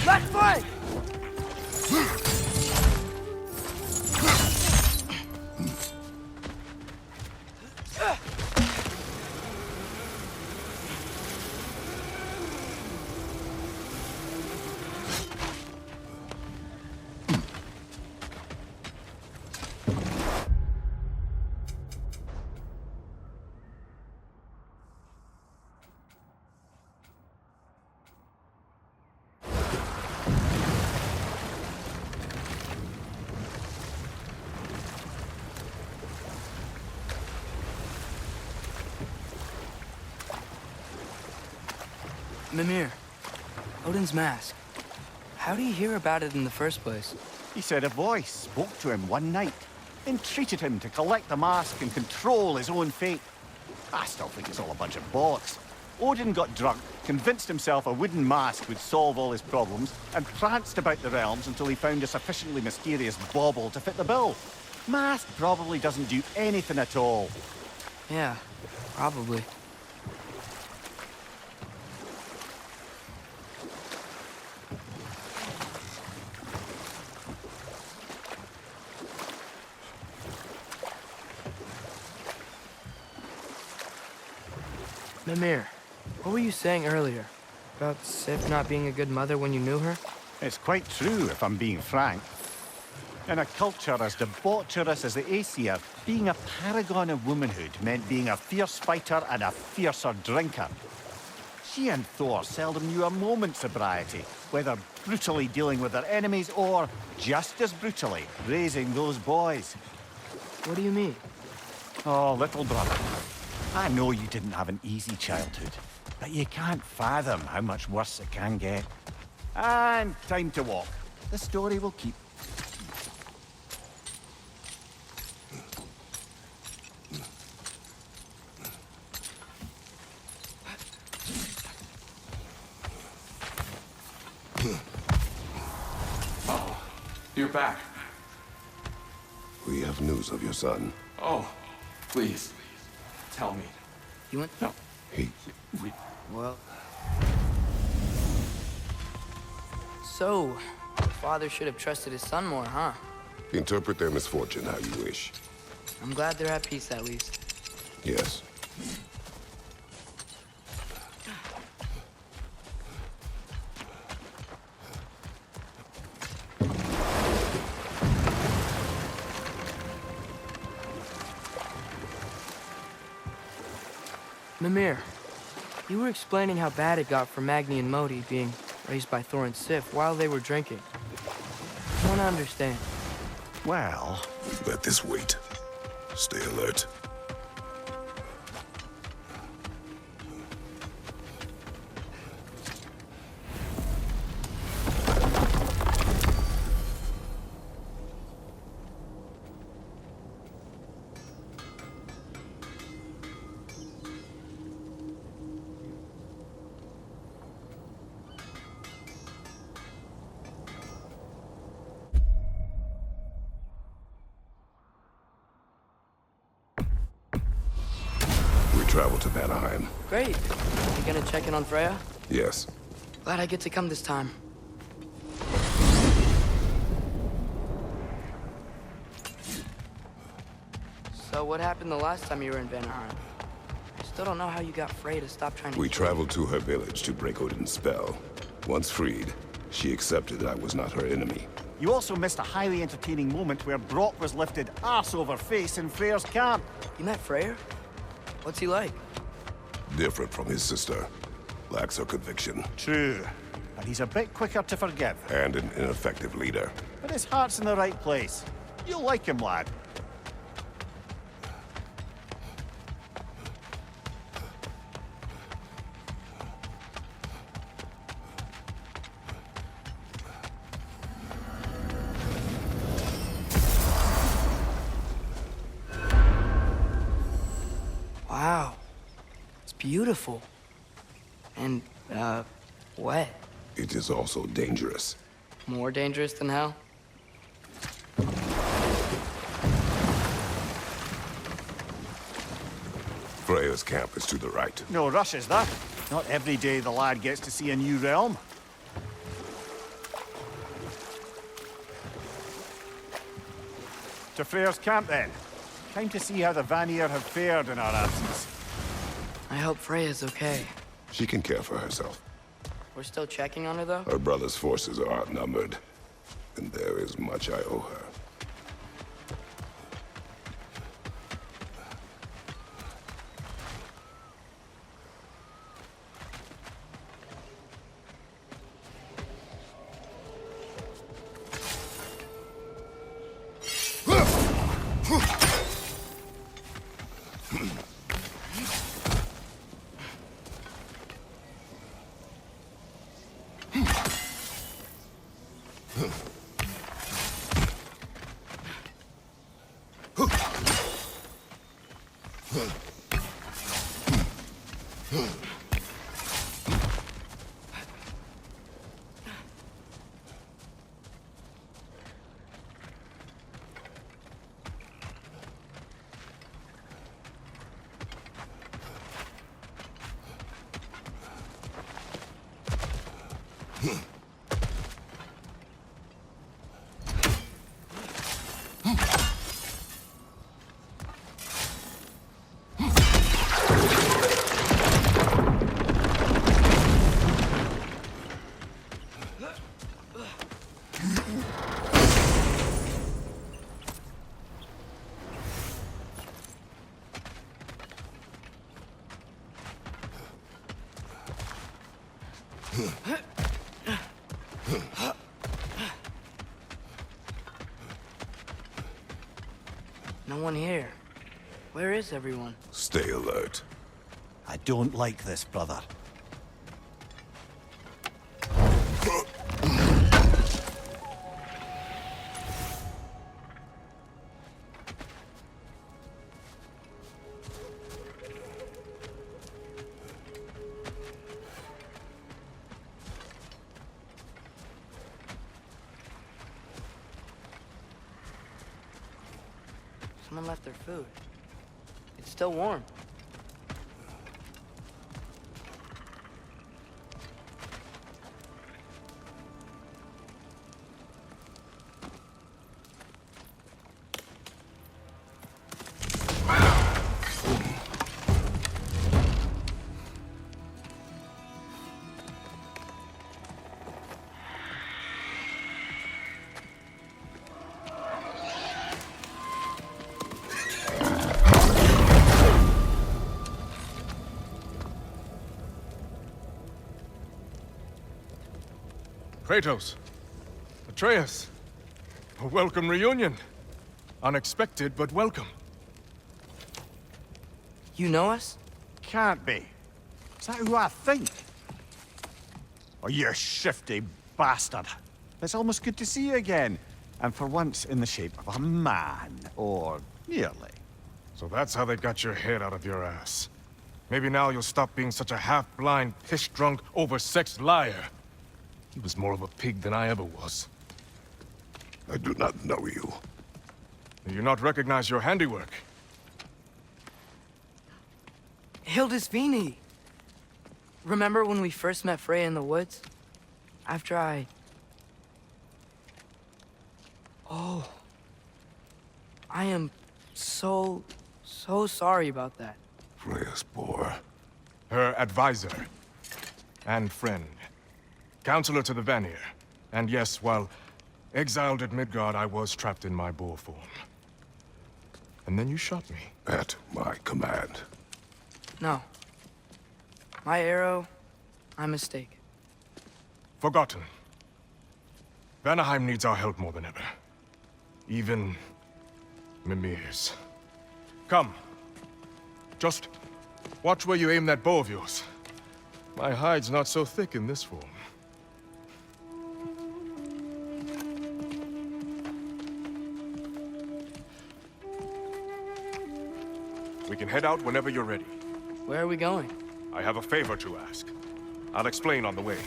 Left foot! Mimir, Odin's mask. How do you hear about it in the first place? He said a voice spoke to him one night, entreated him to collect the mask and control his own fate. I still think it's all a bunch of bollocks. Odin got drunk, convinced himself a wooden mask would solve all his problems, and pranced about the realms until he found a sufficiently mysterious bauble to fit the bill. Mask probably doesn't do anything at all. Yeah, probably. Mimir, what were you saying earlier? About Sif not being a good mother when you knew her? It's quite true, if I'm being frank. In a culture as debaucherous as the Aesir, being a paragon of womanhood meant being a fierce fighter and a fiercer drinker. She and Thor seldom knew a moment's sobriety, whether brutally dealing with their enemies or, just as brutally, raising those boys. What do you mean? Oh, little brother. I know you didn't have an easy childhood, but you can't fathom how much worse it can get. And time to walk. The story will keep. Oh, you're back. We have news of your son. Oh, please. Tell me. You went? No. Well... So, the father should have trusted his son more, huh? Interpret their misfortune how you wish. I'm glad they're at peace, at least. Yes. Mimir, you were explaining how bad it got for Magni and Modi being raised by Thor and Sif while they were drinking. I want to understand. Well... Let this wait. Stay alert. Travel to Vanaheim. Great. You gonna check in on Freya? Yes. Glad I get to come this time. So what happened the last time you were in Vanaheim? I still don't know how you got Freya to stop trying to... We traveled to her village to break Odin's spell. Once freed, she accepted that I was not her enemy. You also missed a highly entertaining moment where Brock was lifted arse over face in Freyr's camp. You met Freyr? What's he like? Different from his sister. Lacks her conviction. True. But he's a bit quicker to forgive. And an ineffective leader. But his heart's in the right place. You'll like him, lad. beautiful. And, wet. It is also dangerous. More dangerous than hell? Freya's camp is to the right. No rush, is that? Not every day the lad gets to see a new realm. To Freya's camp, then. Time to see how the Vanir have fared in our absence. I hope Freya's okay. She can care for herself. We're still checking on her, though? Her brother's forces are outnumbered, and there is much I owe her. No one here. Where is everyone? Stay alert. I don't like this, brother. Someone left their food. It's still warm. Kratos, Atreus, a welcome reunion. Unexpected, but welcome. You know us? Can't be. Is that who I think? Oh, you shifty bastard. It's almost good to see you again. And for once in the shape of a man. Or nearly. So that's how they got your head out of your ass. Maybe now you'll stop being such a half-blind, piss-drunk, oversexed liar. He was more of a pig than I ever was. I do not know you. Do you not recognize your handiwork? Hildisvini! Remember when we first met Freya in the woods? After I... Oh. I am so sorry about that. Freya's poor. Her advisor. And friend. Counselor to the Vanir. And yes, while exiled at Midgard, I was trapped in my boar form. And then you shot me. At my command. No. My arrow, my mistake. Forgotten. Vanaheim needs our help more than ever. Even Mimir's. Come. Just watch where you aim that bow of yours. My hide's not so thick in this form. We can head out whenever you're ready. Where are we going? I have a favor to ask. I'll explain on the way.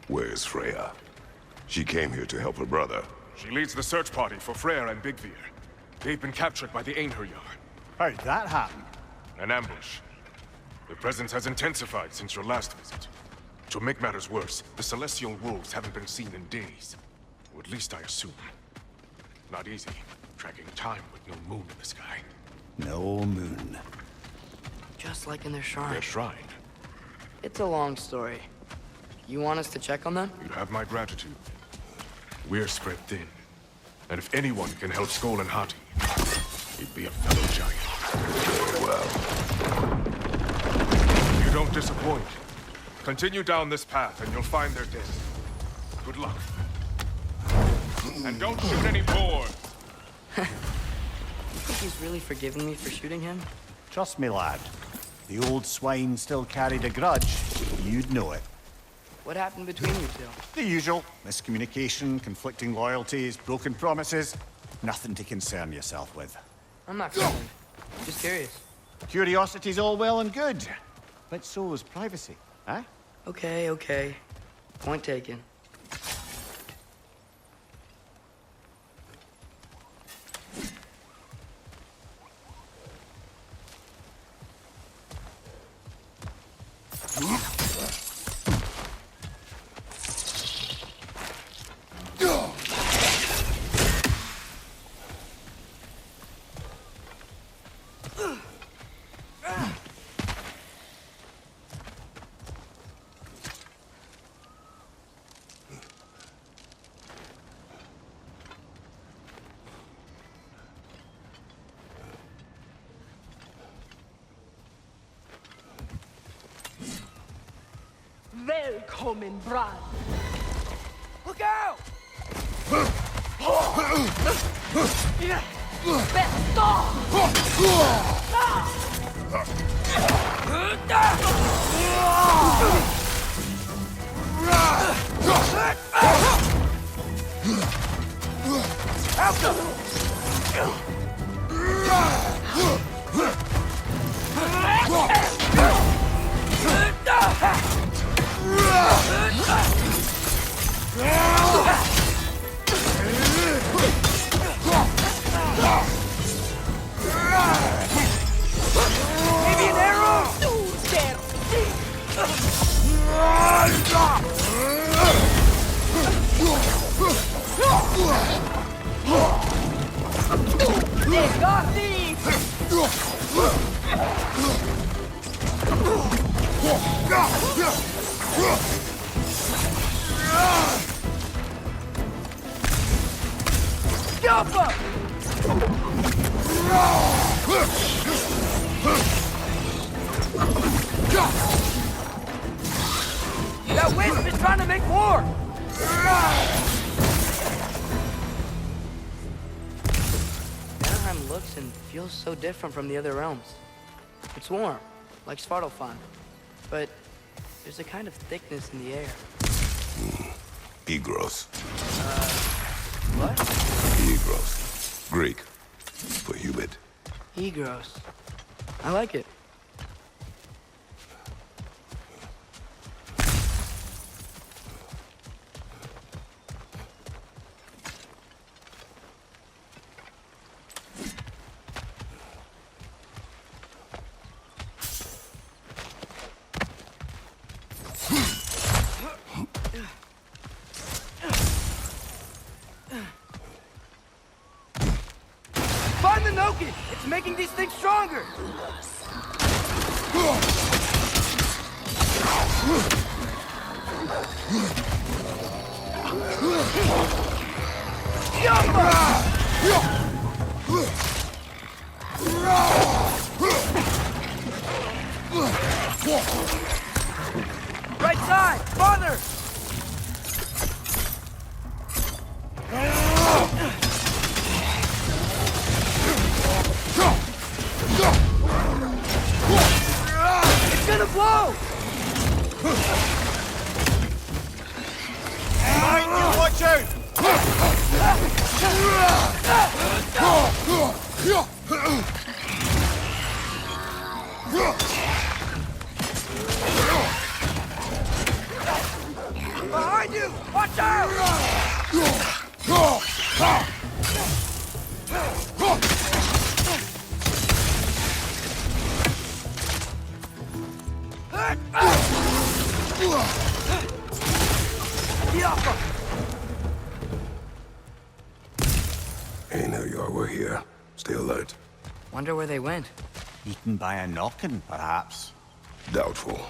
Where's Freya? She came here to help her brother. She leads the search party for Freyr and Bigvir. They've been captured by the Einherjar. How'd that happen? An ambush. Their presence has intensified since your last visit. To make matters worse, the Celestial Wolves haven't been seen in days. Or at least I assume. Not easy, tracking time with no moon in the sky. No moon. Just like in their shrine. Their shrine. It's a long story. You want us to check on them? You have my gratitude. We're spread thin. And if anyone can help Skoll and Hati, he'd be a fellow giant. Very well. You don't disappoint. Continue down this path and you'll find their dead. Good luck. And don't shoot any more! You think he's really forgiving me for shooting him? Trust me, lad. The old swine still carried a grudge. You'd know it. What happened between you two? The usual. Miscommunication, conflicting loyalties, broken promises. Nothing to concern yourself with. I'm not concerned. Just curious. Curiosity's all well and good. But so is privacy, huh? Okay, okay. Point taken. Välkommen, brand! Look out! Maybe an arrow? They got these! Scalp That wisp is trying to make war! Vanaheim looks and feels so different from the other realms. It's warm, like Svartalfheim, but there's a kind of thickness in the air. Egros. What? Egros. Greek. For humid. Egros. I like it. Find the Noki! It's making these things stronger! Right side! Farther! It's gonna blow! Behind you, watch out! Behind you! Watch out! Ain't know y'all were here. Stay alert. Wonder where they went. Eaten by a knocking, perhaps. Doubtful.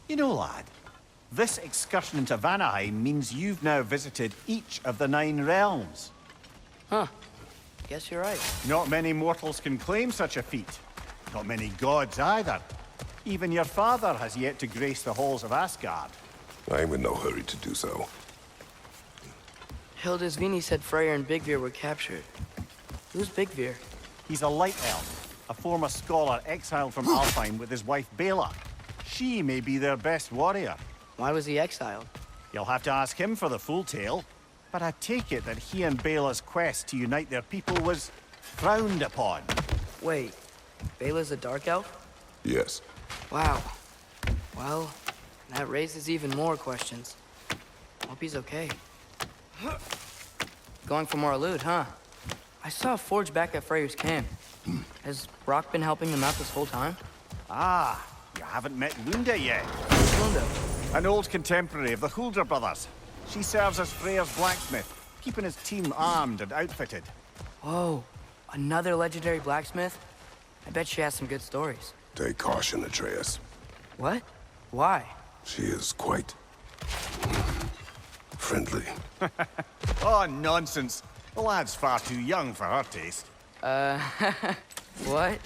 You know, lad, this excursion into Vanaheim means you've now visited each of the 9 realms. Huh. Guess you're right. Not many mortals can claim such a feat. Not many gods either. Even your father has yet to grace the halls of Asgard. I ain't in no hurry to do so. Hildisvini said Freyr and Bigvir were captured. Who's Bigvir? He's a light elf, a former scholar exiled from Alfheim with his wife Bela. She may be their best warrior. Why was he exiled? You'll have to ask him for the full tale. But I take it that he and Bela's quest to unite their people was frowned upon. Wait, Bela's a dark elf? Yes. Wow. Well, that raises even more questions. Hope he's okay. Going for more loot, huh? I saw a forge back at Freyr's camp. Has Brock been helping them out this whole time? Ah, you haven't met Lunda yet. Lunda. An old contemporary of the Hulder brothers. She serves as Freyr's blacksmith, keeping his team armed and outfitted. Whoa, another legendary blacksmith? I bet she has some good stories. Take caution, Atreus. What? Why? She is quite... friendly. Oh, nonsense. The lad's far too young for her taste. What?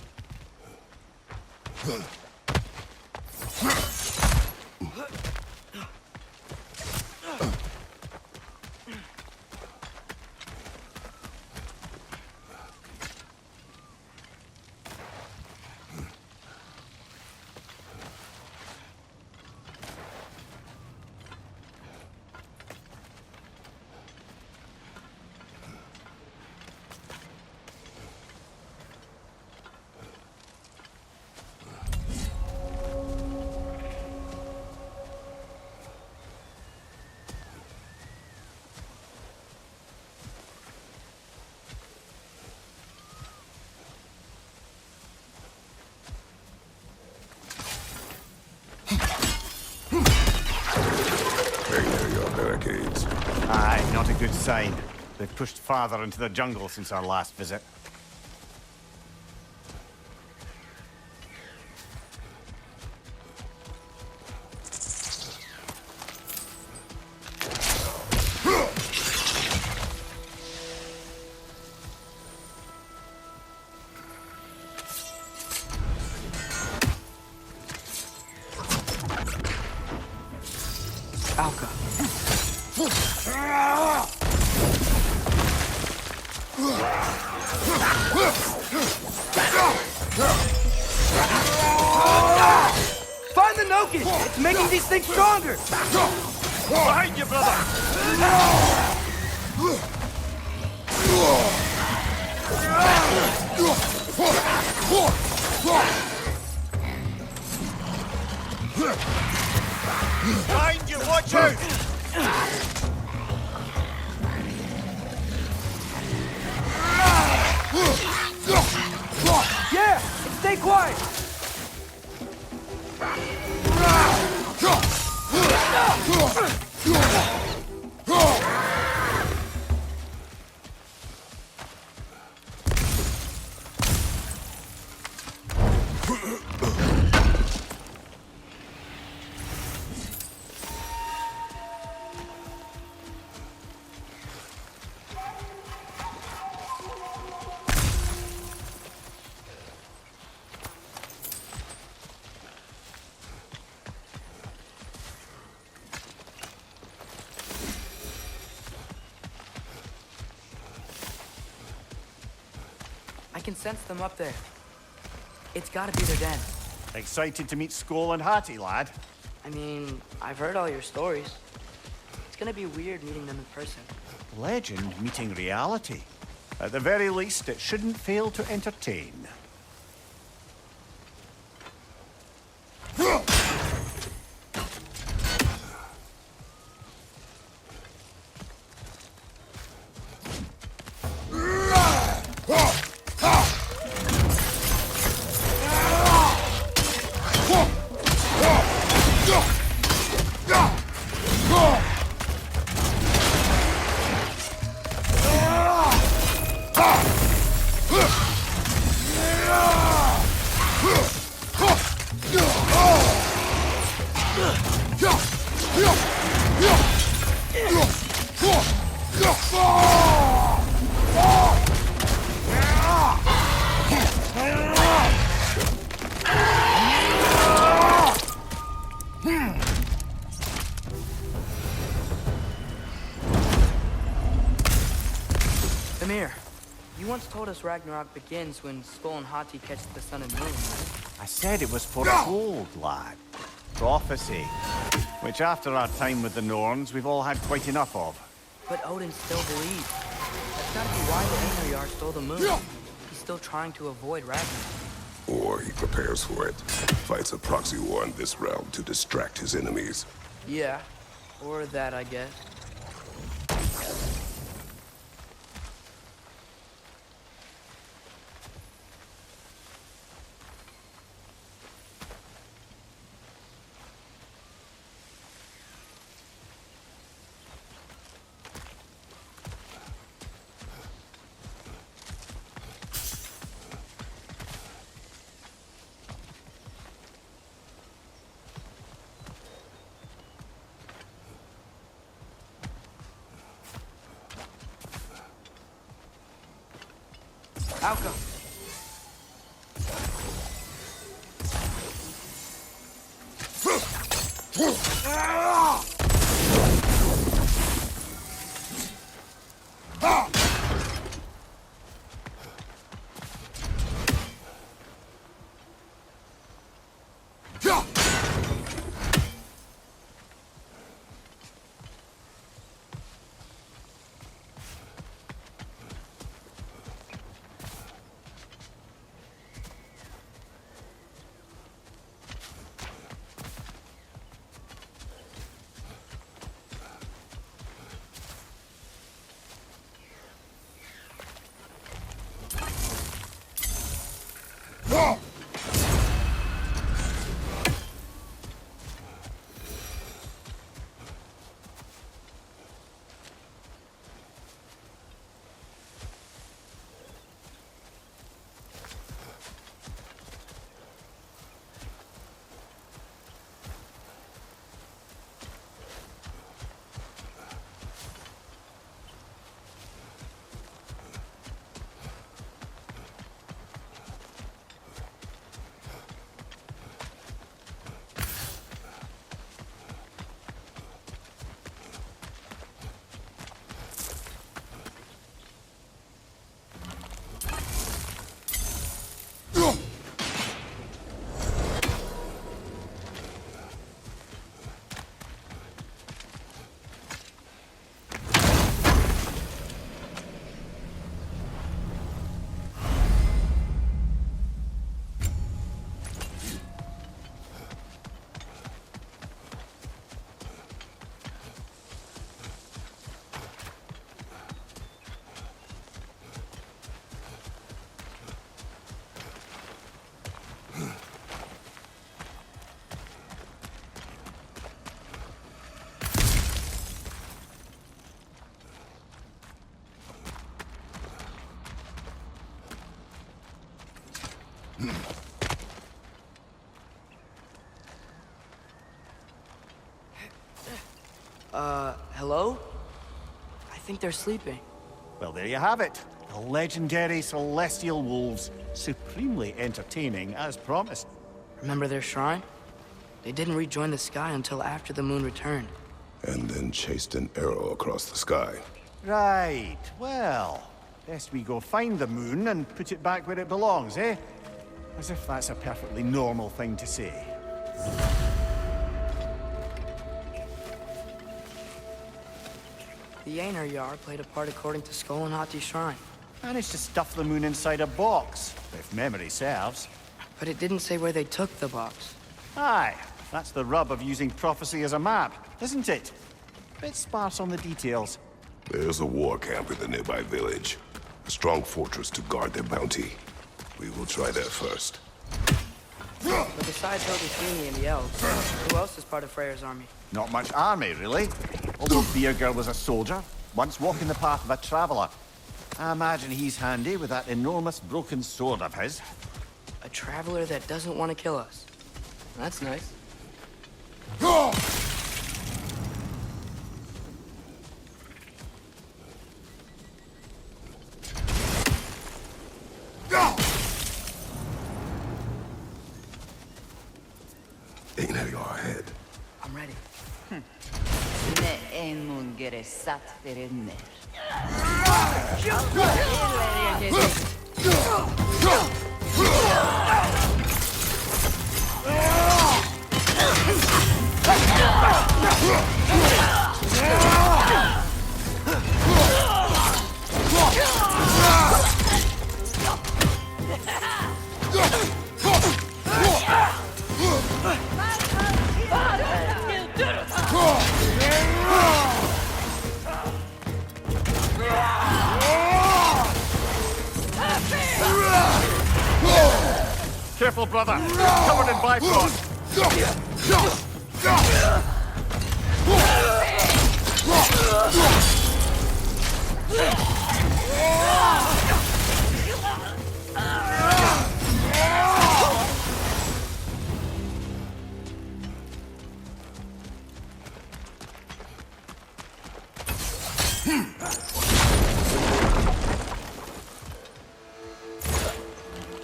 Barricades. Aye, not a good sign. They've pushed farther into the jungle since our last visit. Alka. Find the Noken! It's making these things stronger! Behind you, brother! Behind you, watch out! Yeah! Stay quiet! can sense them up there. It's gotta be their den. Excited to meet Skoll and Hattie, lad? I mean, I've heard all your stories. It's gonna be weird meeting them in person. Legend meeting reality. At the very least, it shouldn't fail to entertain. Amir, you once told us Ragnarok begins when Skoll and Hati catch the sun and moon, right? I said it was foretold, lad. Prophecy. Which after our time with the Norns, we've all had quite enough of. But Odin still believes. That's gotta be why the Einherjar stole the moon. He's still trying to avoid Ragnarok. Or he prepares for it. Fights a proxy war in this realm to distract his enemies. Yeah, or that, I guess. Alka. Hello? I think they're sleeping. Well, there you have it. The legendary celestial wolves. Supremely entertaining, as promised. Remember their shrine? They didn't rejoin the sky until after the moon returned. And then chased an arrow across the sky. Right. Well, Best we go find the moon and put it back where it belongs, eh? As if that's a perfectly normal thing to say. The Einherjar played a part according to Skull and Hati's shrine. Managed to stuff the moon inside a box, if memory serves. But it didn't say where they took the box. Aye, that's the rub of using prophecy as a map, isn't it? Bit sparse on the details. There's a war camp in the nearby village. A strong fortress to guard their bounty. We will try there first. But besides Odysseini and the elves, who else is part of Freyr's army? Not much army, really. Although Beerger was a soldier, once walking the path of a traveler. I imagine he's handy with that enormous broken sword of his. A traveler that doesn't want to kill us. That's nice. Einherjar ahead. I'm ready. Ne en mun gere sat verenner. Careful, brother. Covered in bifrost.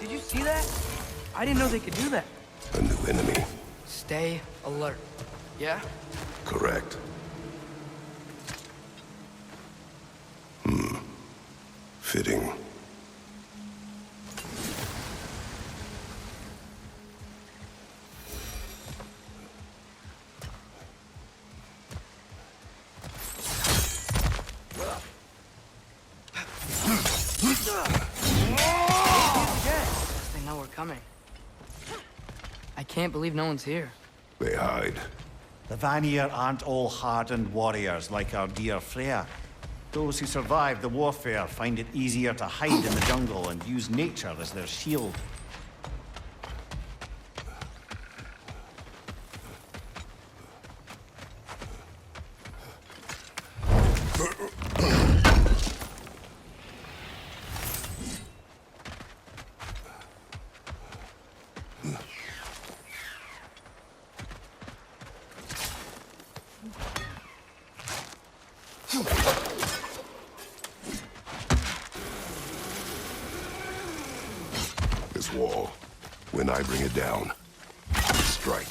Did you see that? I didn't know they could do that. A new enemy. Stay alert. Yeah? Correct. Fitting. They know we're coming. I can't believe no one's here. They hide. The Vanir aren't all hardened warriors like our dear Freya. Those who survive the warfare find it easier to hide in the jungle and use nature as their shield. This wall. When I bring it down, strike.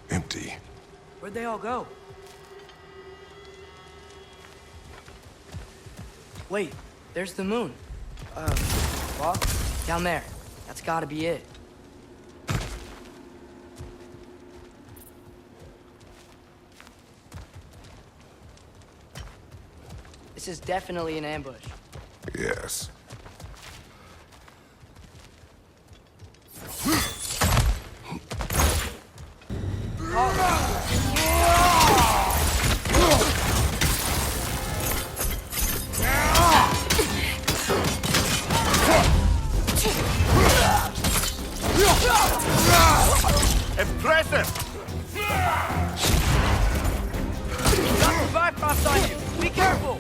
Empty. Where'd they all go? Wait, there's the moon. Well, down there. That's gotta be it. This is definitely an ambush. Yes. Impressive! Got the bypass on you! Be careful!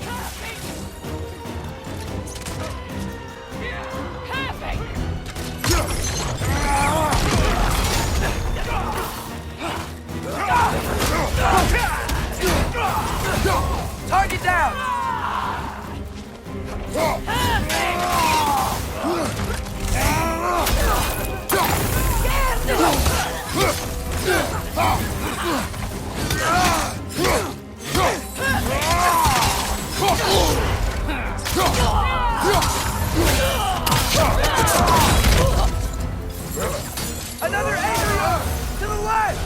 Target down! Another Adrian! To the left!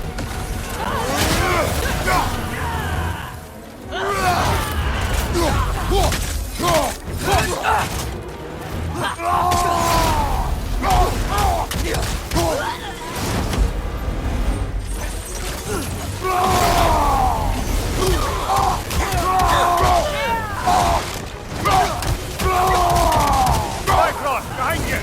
Bifrost, behind you!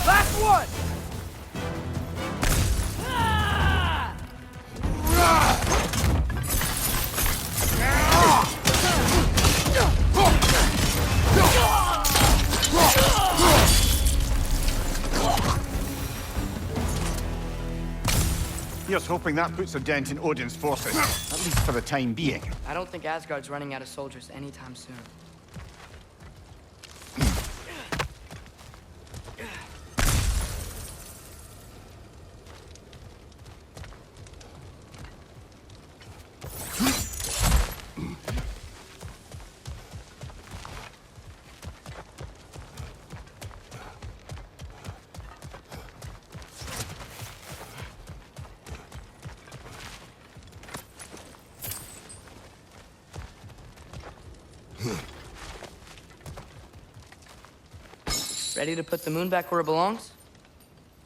Last one! Here's hoping that puts a dent in Odin's forces, at least for the time being. I don't think Asgard's running out of soldiers anytime soon. Ready to put the moon back where it belongs?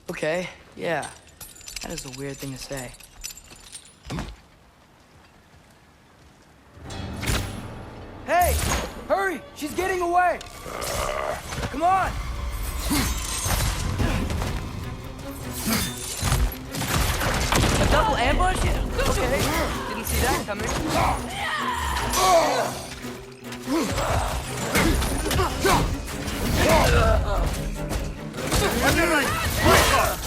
Okay, yeah. That is a weird thing to say. Hey! Hurry! She's getting away! Come on! A double ambush? Okay, didn't see that coming. On your right! Bifrost!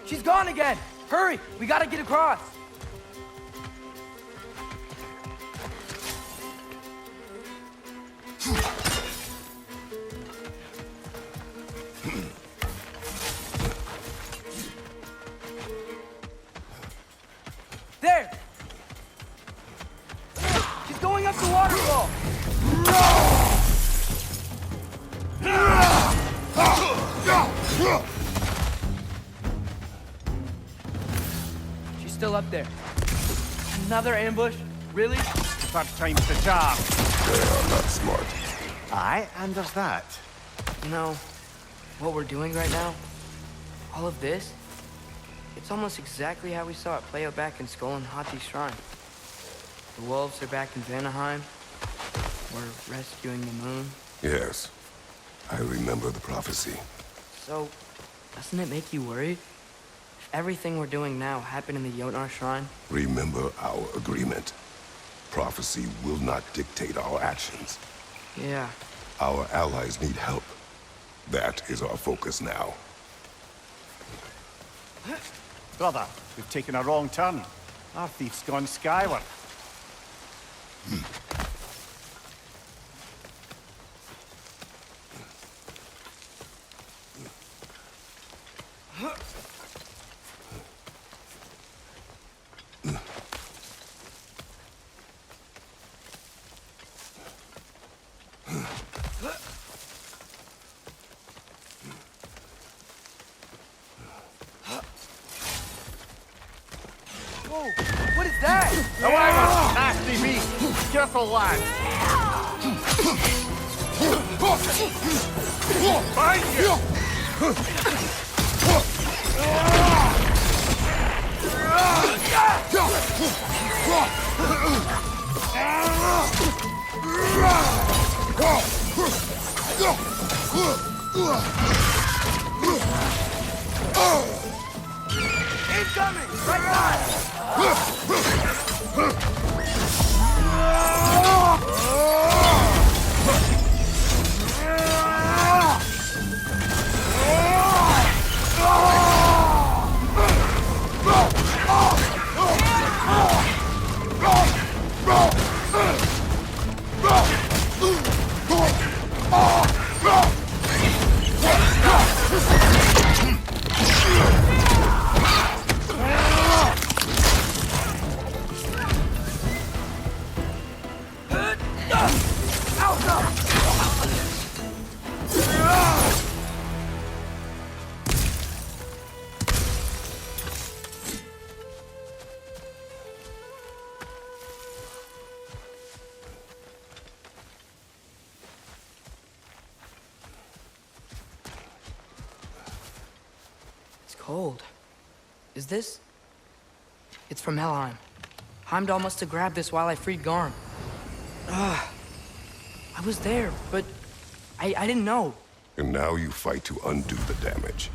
She's gone again! Hurry! We gotta get across! There! She's going up the waterfall! She's still up there. Another ambush? Really? Third time's the charm. They are not smart. Aye, and there's that. You know, what we're doing right now, all of this, it's almost exactly how we saw it play out back in Skull and Hati's shrine. The wolves are back in Vanaheim. We're rescuing the moon. Yes. I remember the prophecy. So, doesn't it make you worried? If everything we're doing now happened in the Jotnar shrine? Remember our agreement. Prophecy will not dictate our actions. Yeah. Our allies need help. That is our focus now. Brother, we've taken a wrong turn. Our thief's gone skyward. Whoa! What is that? The wagon! Nasty beast! Careful, lad! Behind you! Incoming! Right now! It's cold. Is this? It's from Helheim. Heimdall must have grabbed this while I freed Garm. I was there, but I didn't know. And now you fight to undo the damage.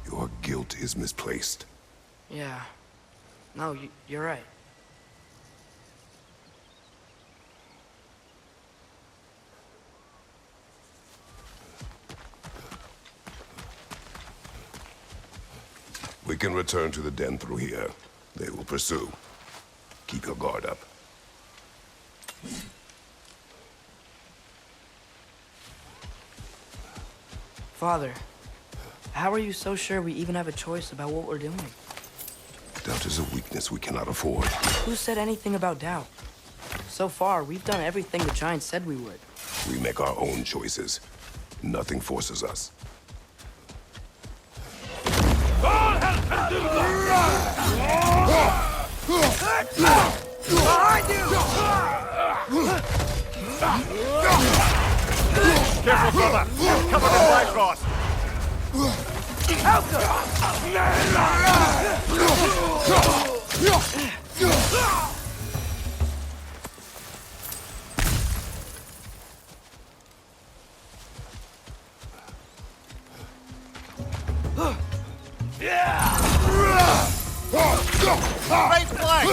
Your guilt is misplaced. Yeah. No, you're right. We can return to the den through here. They will pursue. Keep your guard up. Father, how are you so sure we even have a choice about what we're doing? Doubt is a weakness we cannot afford. Who said anything about doubt? So far, we've done everything the Giants said we would. We make our own choices. Nothing forces us. Behind you! Careful, brother! Covered in Bifrost! Right flank!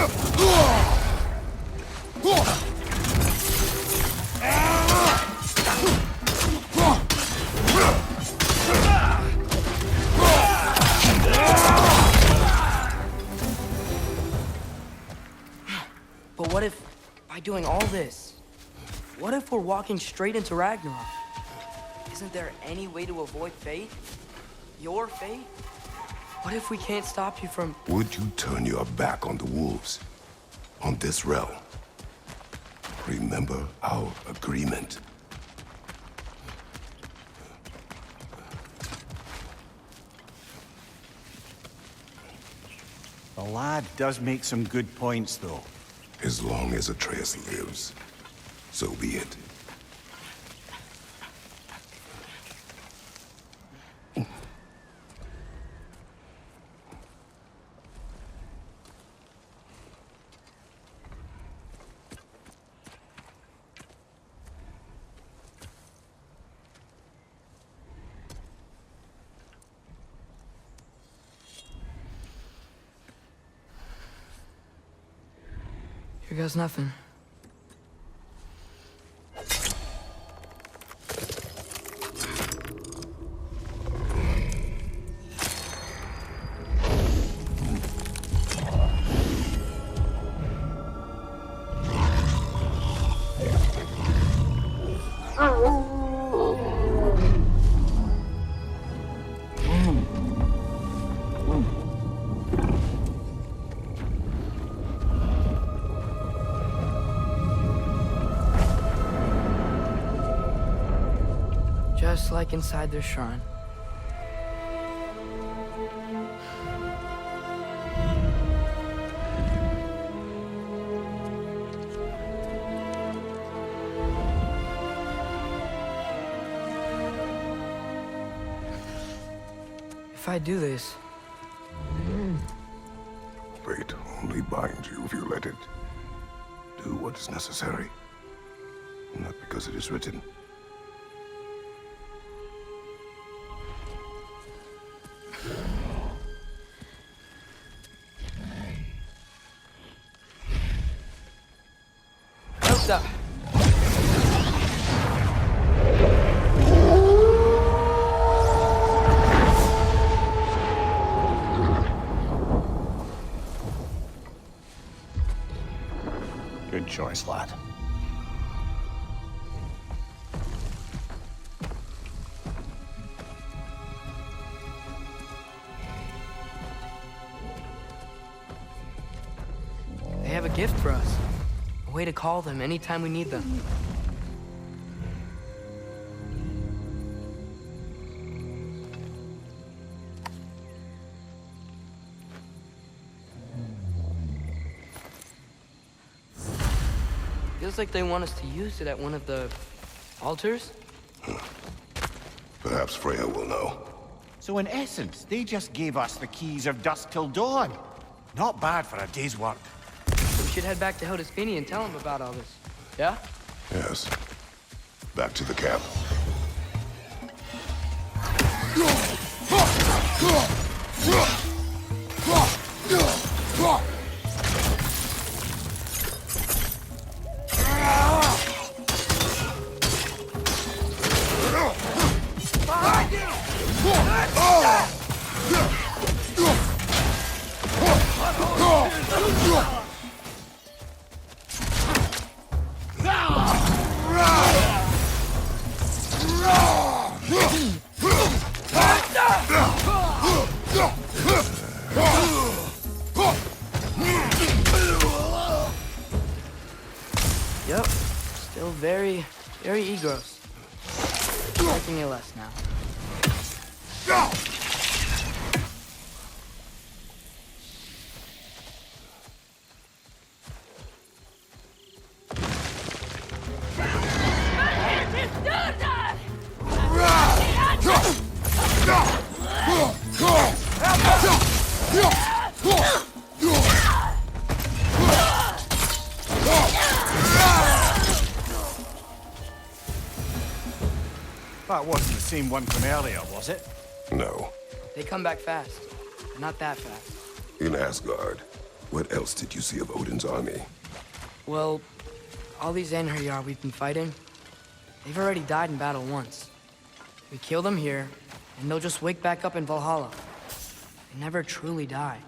But what if, by doing all this, what if we're walking straight into Ragnarok? Isn't there any way to avoid fate? Your fate? What if we can't stop you from... Would you turn your back on the wolves? On this realm? Remember our agreement. The lad does make some good points, though. As long as Atreus lives, so be it. Here goes nothing. Just like inside their shrine. If I do this, regret it. Do what is necessary, not because it is written. Elsa! Good choice, lad. They have a gift for us. A way to call them anytime we need them. Feels like they want us to use it at one of the altars? Perhaps Freya will know. So in essence, they just gave us the keys of dusk till dawn. Not bad for a day's work. We should head back to Hildesfini and tell him about all this. Yeah? Yes. Back to the camp. Yep. Still very egos. Liking it less now. That wasn't the same one from earlier, was it? No. They come back fast. Not that fast. In Asgard, what else did you see of Odin's army? Well, all these Einherjar we've been fighting, they've already died in battle once. We kill them here, and they'll just wake back up in Valhalla. They never truly die.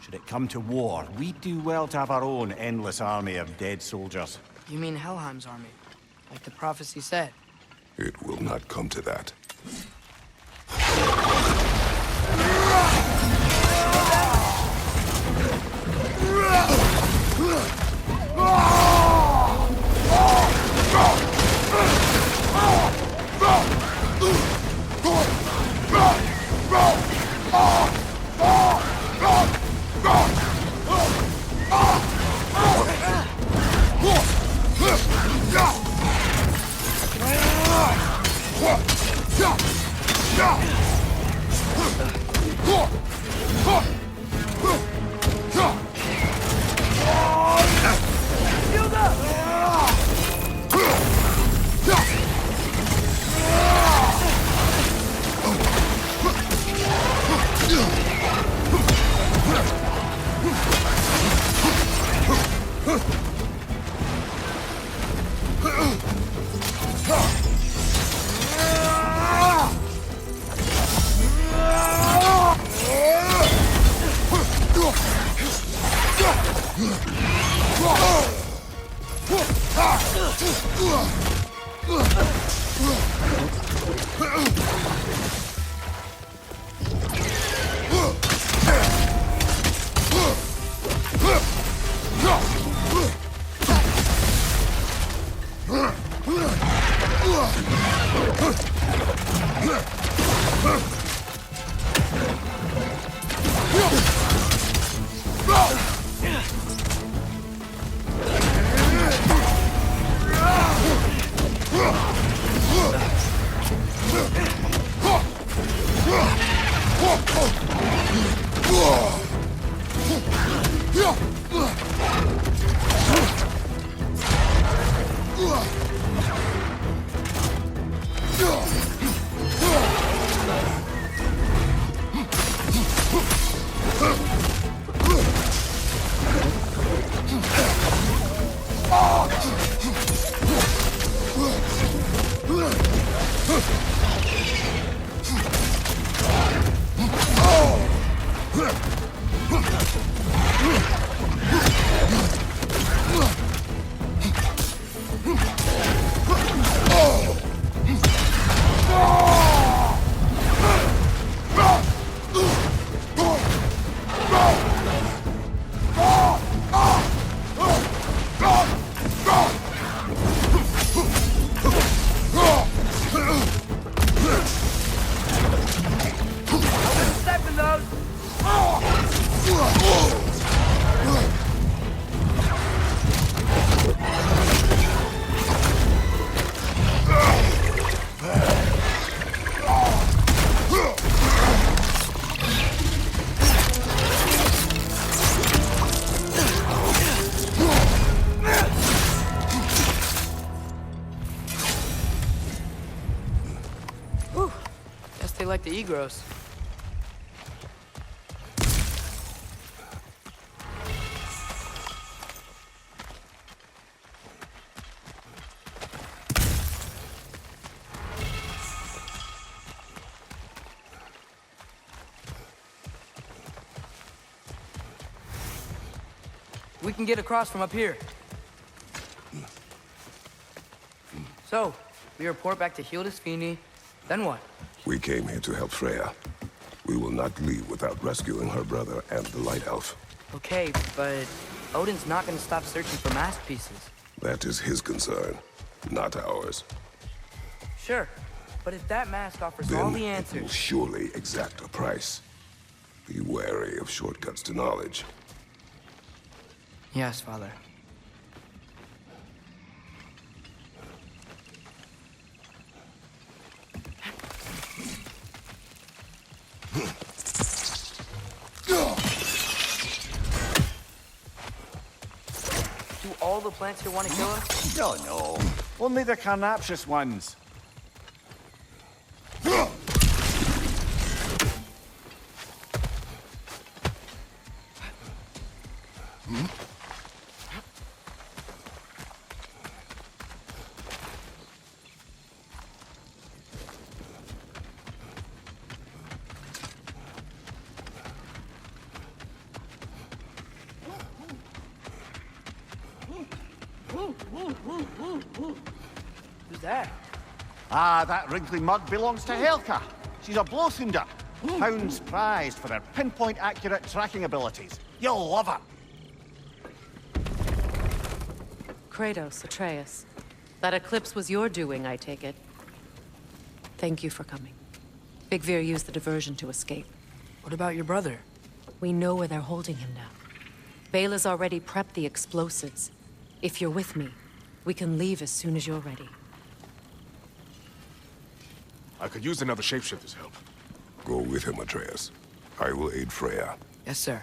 Should it come to war, we'd do well to have our own endless army of dead soldiers. You mean Helheim's army, like the prophecy said? It will not come to that. like the Egros. We can get across from up here. So, we report back to Hildisvini, then what? We came here to help Freya. We will not leave without rescuing her brother and the Light Elf. Okay, but Odin's not gonna stop searching for masterpieces. That is his concern, not ours. Sure, but if that mask offers all Then the it will answers... surely exact a price. Be wary of shortcuts to knowledge. Yes, Father. Do all the plants here want to kill us? No, no. Only the carnivorous ones. Who's that? Ah, that wrinkly mug belongs to Helka. She's a blowthunder. Hounds prized for their pinpoint accurate tracking abilities. You'll love her. Kratos, Atreus. That eclipse was your doing, I take it. Thank you for coming. Big Veer used the diversion to escape. What about your brother? We know where they're holding him now. Bela's already prepped the explosives. If you're with me, we can leave as soon as you're ready. I could use another shapeshifter's help. Go with him, Atreus. I will aid Freya. Yes, sir.